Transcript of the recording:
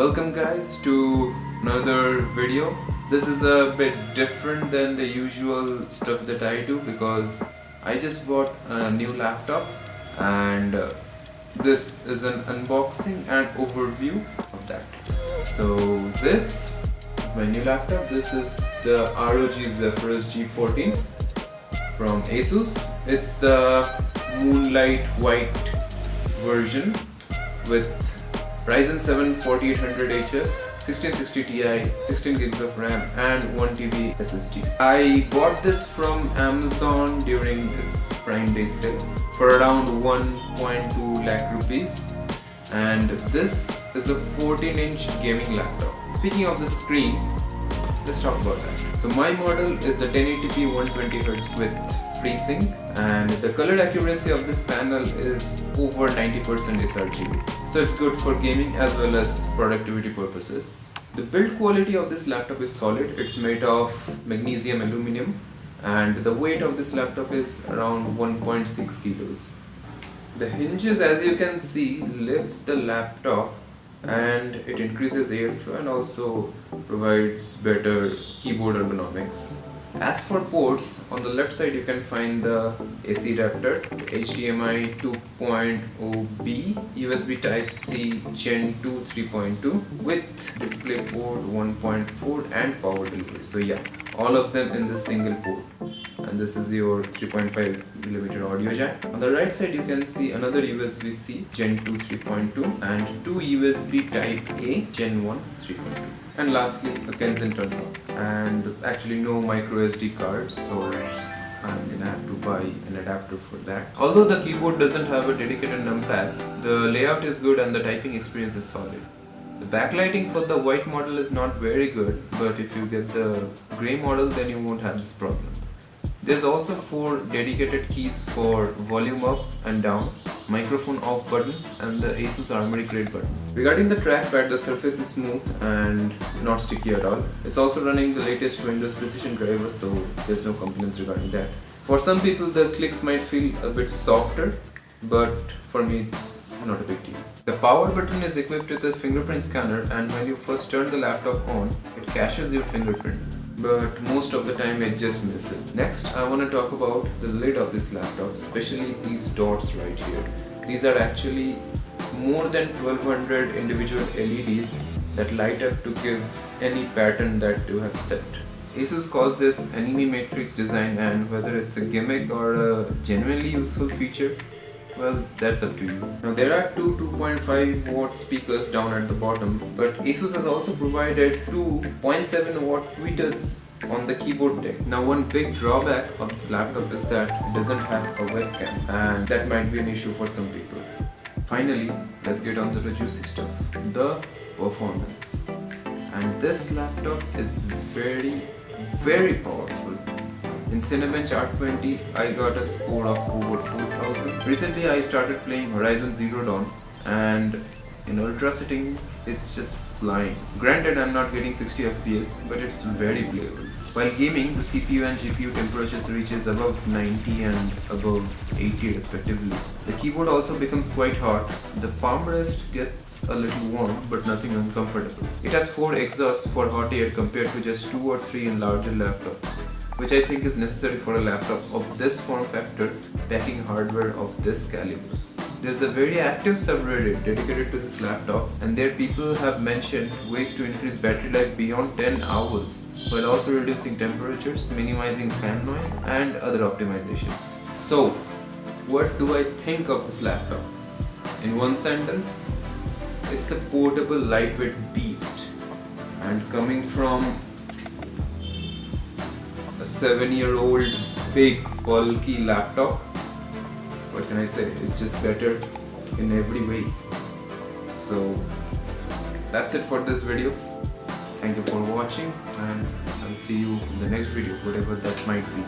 Welcome guys to another video. This is a bit different than the usual stuff that I do because I just bought a new laptop and this is an unboxing and overview of that. So this is my new laptop. This is the ROG Zephyrus G14 from Asus. It's the Moonlight White version with Ryzen 7 4800HS, 1660 Ti, 16 gigs of RAM and 1 TB SSD. I bought this from Amazon during its Prime Day sale for around 1.2 lakh rupees, and this is a 14-inch gaming laptop. Speaking of the screen, let's talk about that. So my model is the 1080p 120Hz with FreeSync, and the color accuracy of this panel is over 90% sRGB. So it's good for gaming as well as productivity purposes. The build quality of this laptop is solid. It's made of magnesium aluminum and the weight of this laptop is around 1.6 kilos. The hinges, as you can see, lifts the laptop and it increases airflow and also provides better keyboard ergonomics. As for ports, on the left side you can find the AC adapter, HDMI 2.0B, USB Type-C Gen 2 3.2 with DisplayPort 1.4 and power delivery. So yeah, all of them in this single port. And this is your 3.5mm audio jack. On the right side you can see another USB-C Gen 2 3.2 and two USB Type-A Gen 1 3.2. And lastly, a Kensington lock, and actually no micro SD cards, so I'm gonna have to buy an adapter for that. Although the keyboard doesn't have a dedicated numpad, the layout is good and the typing experience is solid. The backlighting for the white model is not very good, but if you get the grey model then you won't have this problem. There's also 4 dedicated keys for volume up and down, microphone off button and the Asus Armory Crate button. Regarding the trackpad, the surface is smooth and not sticky at all. It's also running the latest Windows Precision driver, so there's no complaints regarding that. For some people the clicks might feel a bit softer, but for me it's not a big deal. The power button is equipped with a fingerprint scanner, and when you first turn the laptop on, it caches your fingerprint, but most of the time it just misses. Next, I want to talk about the lid of this laptop, especially these dots right here. These are actually more than 1200 individual LEDs that light up to give any pattern that you have set. Asus calls this anime matrix design, and whether it's a gimmick or a genuinely useful feature, well, that's up to you. Now there are two 2.5 watt speakers down at the bottom, but Asus has also provided two 0.7 watt tweeters on the keyboard deck. Now one big drawback of this laptop is that it doesn't have a webcam, and that might be an issue for some people. Finally, let's get on to the juicy stuff, the performance. And this laptop is very powerful. In Cinebench R20, I got a score of over 4000. Recently I started playing Horizon Zero Dawn, and in ultra settings it's just flying. Granted, I'm not getting 60 FPS, but it's very playable. While gaming, the CPU and GPU temperatures reaches above 90 and above 80 respectively. The keyboard also becomes quite hot. The palm rest gets a little warm, but nothing uncomfortable. It has 4 exhausts for hot air compared to just 2 or 3 in larger laptops, which I think is necessary for a laptop of this form factor packing hardware of this caliber. There's a very active subreddit dedicated to this laptop, and there people have mentioned ways to increase battery life beyond 10 hours while also reducing temperatures, minimizing fan noise and other optimizations. So, what do I think of this laptop? In one sentence, it's a portable lightweight beast, and coming from a 7-year-old big bulky laptop, what can I say, it's just better in every way. So that's it for this video. Thank you for watching, and I'll see you in the next video, whatever that might be.